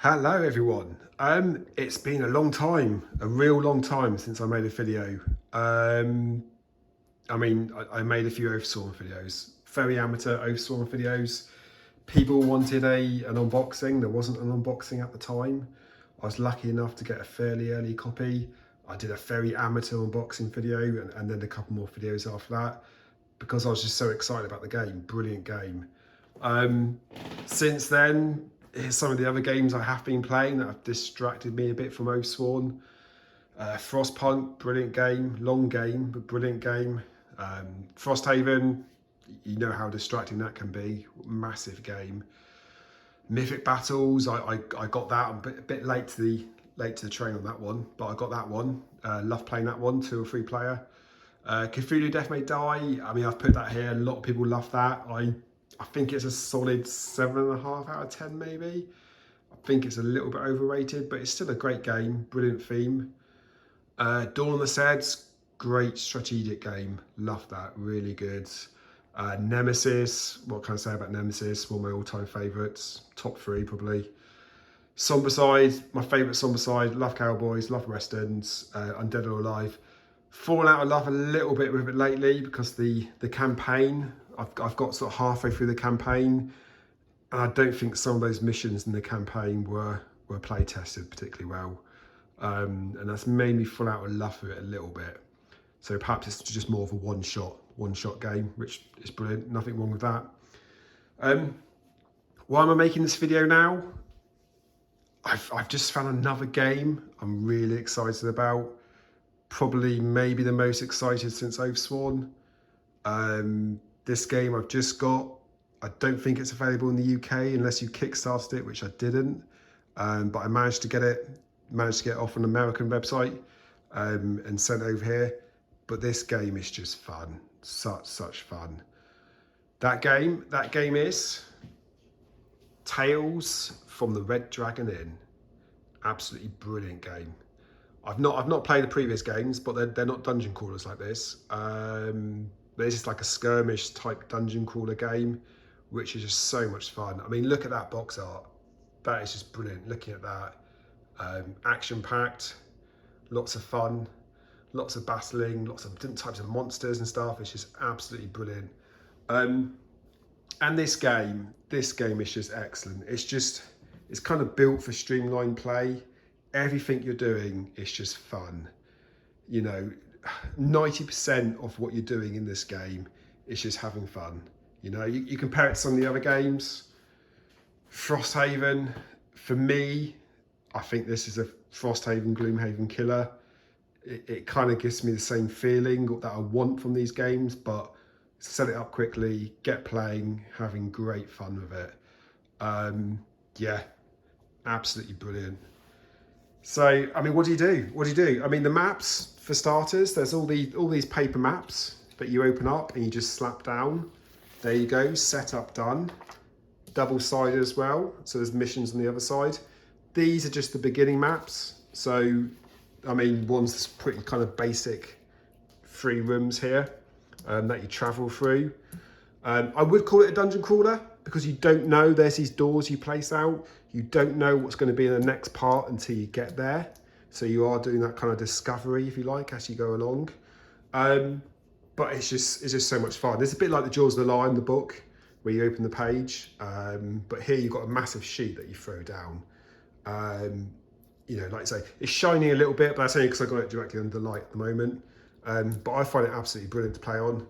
Hello everyone. It's been a long time, a real long time since I made a video. I made a few Oathsworn videos, very amateur Oathsworn videos. People wanted an unboxing. There wasn't an unboxing at the time. I was lucky enough to get a fairly early copy. I did a very amateur unboxing video and then a couple more videos after that because I was just so excited about the game. Brilliant game. Since then, here's some of the other games I have been playing that have distracted me a bit from Oathsworn. Frostpunk, brilliant game, long game, but brilliant game. Frosthaven, you know how distracting that can be, massive game. Mythic Battles, I got that. I'm a bit late to the train on that one, but I got that one. Love playing that one, 2 or 3 player. Cthulhu Death May Die, I mean, I've put that here. A lot of people love that. I think it's a solid 7.5 out of 10 maybe. I think it's a little bit overrated, but it's still a great game, brilliant theme. Dawn of the Seds, great strategic game, love that, really good. Nemesis, what can I say about Nemesis? One of my all-time favourites, top 3 probably. Zombicide, my favourite Zombicide, love Cowboys, love Westerns, Undead or Alive. Fallen out of love a little bit with it lately because the campaign, I've got sort of halfway through the campaign, and I don't think some of those missions in the campaign were play tested particularly well, and that's made me fall out of love with it a little bit. So perhaps it's just more of a one shot game, which is brilliant. Nothing wrong with that. Why am I making this video now? I've just found another game I'm really excited about. Probably maybe the most excited since Oathsworn. This game I've just got, I don't think it's available in the UK unless you kickstarted it, which I didn't. But I managed to get it off an American website and sent over here. But this game is just fun, such fun. That game is Tales from the Red Dragon Inn. Absolutely brilliant game. I've not played the previous games, but they're not dungeon crawlers like this. This is like a skirmish type dungeon crawler game, which is just so much fun. I mean, look at that box art. That is just brilliant. Looking at that, action packed, lots of fun, lots of battling, lots of different types of monsters and stuff. It's just absolutely brilliant. And this game is just excellent. It's kind of built for streamlined play. Everything you're doing is just fun. You know, 90% of what you're doing in this game is just having fun. You know, you compare it to some of the other games. Frosthaven, for me, I think this is a Frosthaven Gloomhaven killer. It kind of gives me the same feeling that I want from these games, but set it up quickly, get playing, having great fun with it. Yeah, absolutely brilliant. So, I mean, what do you do? I mean, the maps, for starters, there's all these paper maps that you open up and you just slap down. There you go, setup done. Double-sided as well, so there's missions on the other side. These are just the beginning maps. So, I mean, one's pretty kind of basic 3 rooms here that you travel through. I would call it a dungeon crawler because you don't know, there's these doors you place out. You don't know what's going to be in the next part until you get there. So you are doing that kind of discovery, if you like, as you go along. But it's just so much fun. It's a bit like the Jaws of the Lion, the book, where you open the page. But here you've got a massive sheet that you throw down. You know, like I say, it's shining a little bit, but that's only because I got it directly under the light at the moment. But I find it absolutely brilliant to play on.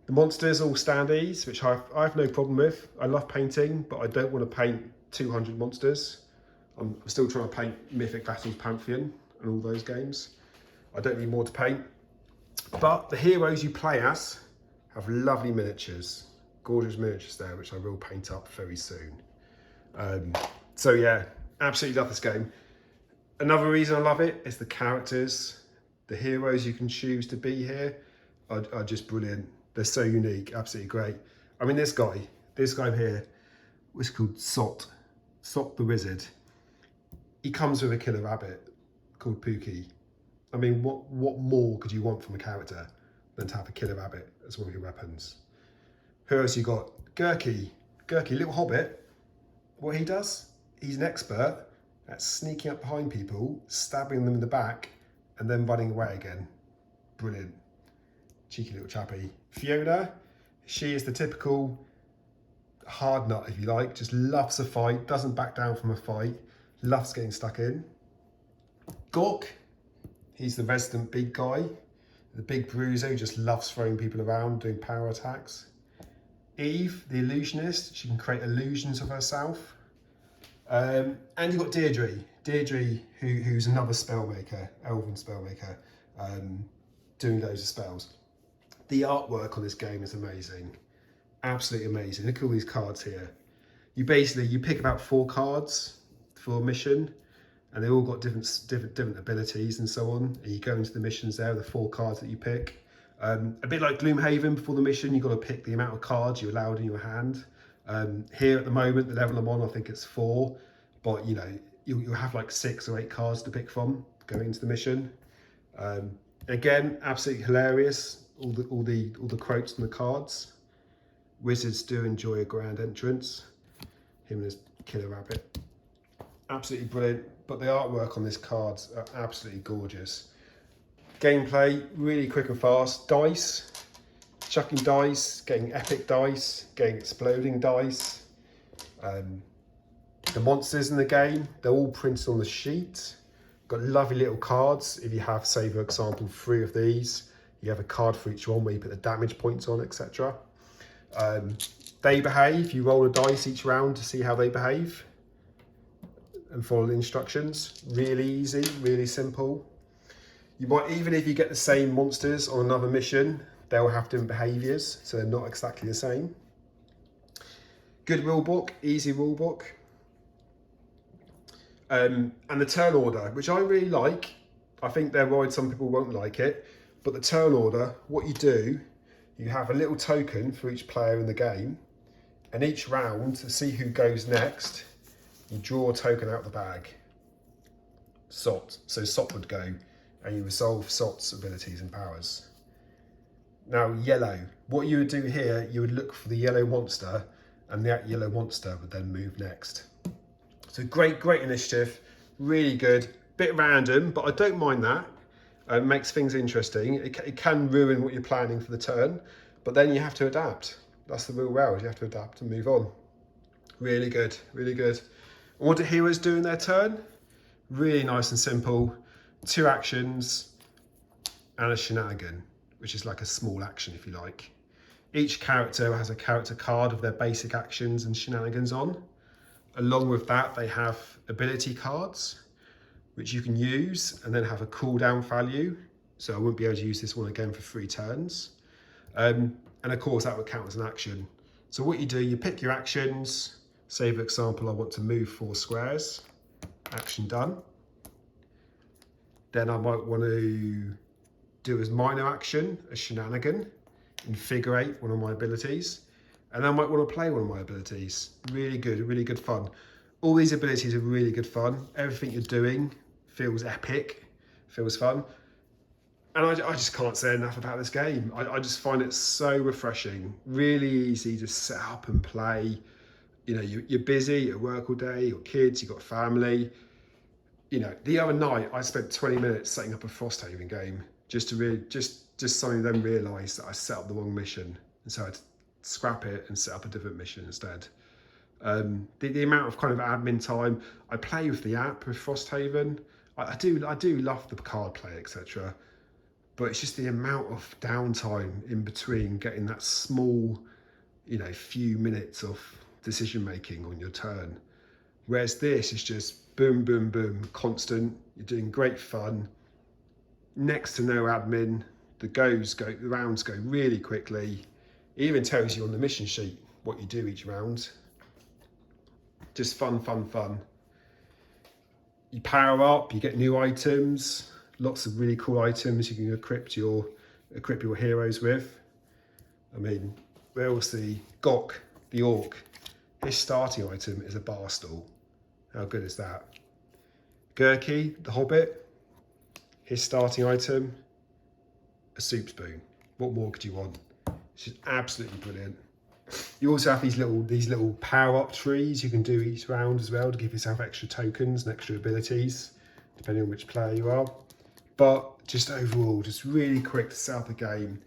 The monsters all standees, which I have no problem with. I love painting, but I don't want to paint 200 monsters. I'm still trying to paint Mythic Battles Pantheon and all those games. I don't need more to paint. But the heroes you play as have lovely miniatures, gorgeous miniatures there, which I will paint up very soon. So yeah, absolutely love this game. Another reason I love it is the characters. The heroes you can choose to be here are just brilliant. They're so unique, absolutely great. I mean, this guy here was called Sot the Wizard. He comes with a killer rabbit called Pookie. I mean, what more could you want from a character than to have a killer rabbit as one of your weapons? Who else you got? Gurky, little hobbit. What he does? he's an expert at sneaking up behind people, stabbing them in the back, and then running away again. Brilliant. Cheeky little chappy. Fiona, she is the typical hard nut, if you like, just loves a fight, doesn't back down from a fight, loves getting stuck in. Gawk, he's the resident big guy, the big bruiser who just loves throwing people around, doing power attacks. Eve, the illusionist, she can create illusions of herself. And you've got Deirdre. Deirdre, who's another spellmaker, elven spellmaker, doing loads of spells. The artwork on this game is amazing. Absolutely amazing. Look at all these cards here. You pick about 4 cards for a mission, and they've all got different abilities and so on. And you go into the missions there, the 4 cards that you pick. A bit like Gloomhaven, before the mission, you've got to pick the amount of cards you're allowed in your hand. Here at the moment, the level I'm on, I think it's 4, but you know, you'll have like 6 or 8 cards to pick from going into the mission. Again, absolutely hilarious. All the quotes on the cards. Wizards do enjoy a grand entrance. Him and his killer rabbit. Absolutely brilliant. But the artwork on these cards are absolutely gorgeous. Gameplay, really quick and fast. Dice, chucking dice, getting epic dice, getting exploding dice. The monsters in the game, they're all printed on the sheet. Got lovely little cards. If you have, say, for example, 3 of these, you have a card for each one where you put the damage points on, etc. They behave. You roll a dice each round to see how they behave and follow the instructions. Really easy, really simple. You might, even if you get the same monsters on another mission, they'll have different behaviours, so they're not exactly the same. Good rule book, easy rule book. And the turn order, which I really like. I think they're right, some people won't like it, but the turn order, what you do, you have a little token for each player in the game, and each round, to see who goes next, you draw a token out of the bag. Sot, so Sot would go, and you resolve Sot's abilities and powers. Now yellow, what you would do here, you would look for the yellow monster, and that yellow monster would then move next. So great initiative, really good. Bit random, but I don't mind that. It makes things interesting. It can ruin what you're planning for the turn, but then you have to adapt. That's the real route, you have to adapt and move on. Really good, really good. And what do heroes do in their turn? Really nice and simple. 2 actions and a shenanigan, which is like a small action if you like. Each character has a character card of their basic actions and shenanigans on. Along with that, they have ability cards, which you can use and then have a cooldown value. So I wouldn't be able to use this one again for 3 turns. And of course, that would count as an action. So what you do, you pick your actions. Say, for example, I want to move 4 squares. Action done. Then I might want to do as minor action, a shenanigan, and figure 8, one of my abilities. And I might want to play one of my abilities. Really good fun. All these abilities are really good fun. Everything you're doing feels epic, feels fun. And I just can't say enough about this game. I just find it so refreshing. Really easy to set up and play. You know, you're busy, you're at work all day, you've got kids, you've got family. You know, the other night I spent 20 minutes setting up a Frosthaven game just to really, just something then realised that I set up the wrong mission. And so I had to scrap it and set up a different mission instead. The amount of kind of admin time, I play with the app with Frosthaven. I do love the card play, etc. But it's just the amount of downtime in between getting that small, you know, few minutes of decision making on your turn. Whereas this is just boom, boom, boom, constant. You're doing great fun. Next to no admin. The rounds go really quickly. It even tells you on the mission sheet what you do each round. Just fun. You power up, you get new items, lots of really cool items you can equip your heroes with. I mean, where was the Gawk, the orc? His starting item is a bar stool. How good is that? Gurky, the hobbit, his starting item, a soup spoon. What more could you want? It's just absolutely brilliant. You also have these little power-up trees you can do each round as well to give yourself extra tokens and extra abilities, depending on which player you are. But just overall, just really quick to set up the game,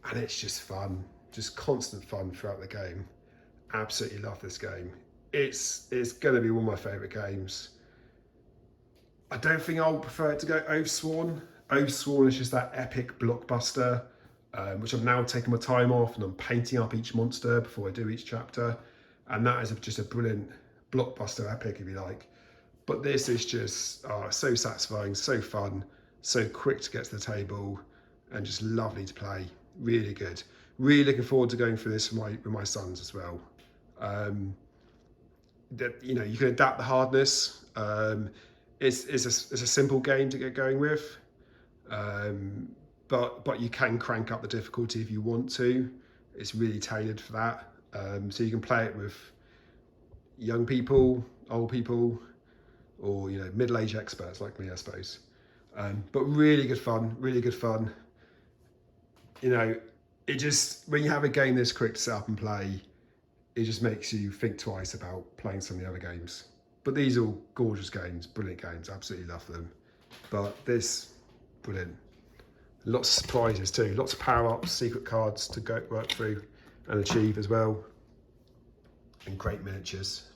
and it's just fun, just constant fun throughout the game. Absolutely love this game. It's going to be one of my favourite games. I don't think I'll prefer it to go Oathsworn. Oathsworn is just that epic blockbuster, which I'm now taking my time off and I'm painting up each monster before I do each chapter. And that is just a brilliant blockbuster epic, if you like. But this is just so satisfying, so fun, so quick to get to the table, and just lovely to play. Really good. Really looking forward to going through this with my sons as well. You know, you can adapt the hardness. It's a simple game to get going with, but you can crank up the difficulty if you want to. It's really tailored for that. So you can play it with young people, old people, or you know, middle-aged experts like me, I suppose. But really good fun, really good fun. You know, it just, when you have a game this quick to set up and play, it just makes you think twice about playing some of the other games. But these are all gorgeous games, brilliant games, absolutely love them. But this, brilliant. Lots of surprises too, lots of power-ups, secret cards to go work through and achieve as well. And great miniatures,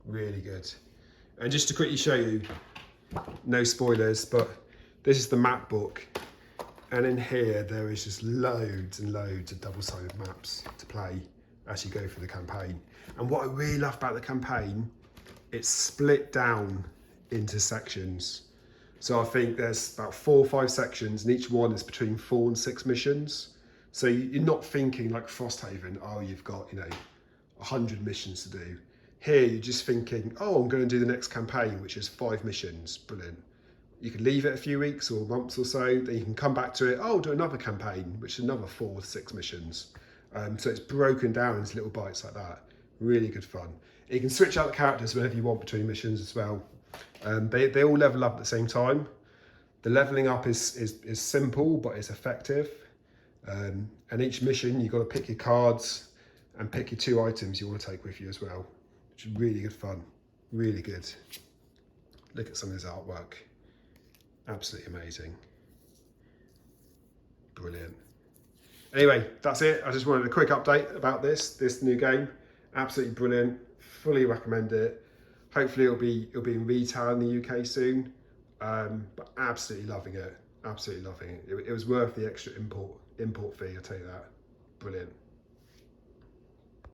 really good. And just to quickly show you, no spoilers, but this is the map book. And in here, there is just loads and loads of double-sided maps to play as you go through the campaign. And what I really love about the campaign, it's split down into sections. So I think there's about 4 or 5 sections, and each one is between 4 and 6 missions. So you're not thinking like Frosthaven, oh, you've got, you know, 100 missions to do. Here, you're just thinking, oh, I'm going to do the next campaign, which is 5 missions. Brilliant. You can leave it a few weeks or months or so, then you can come back to it, oh, do another campaign, which is another 4 to 6 missions. So it's broken down into little bites like that. Really good fun. You can switch out the characters whenever you want between missions as well. They all level up at the same time. The leveling up is simple, but it's effective. And each mission, you've got to pick your cards and pick your 2 items you want to take with you as well, which is really good fun, really good. Look at some of this artwork. Absolutely amazing. Brilliant. Anyway, that's it. I just wanted a quick update about this new game. Absolutely brilliant. Fully recommend it. Hopefully it'll be in retail in the UK soon. But absolutely loving it. Absolutely loving it. It was worth the extra import fee, I'll tell you that. Brilliant.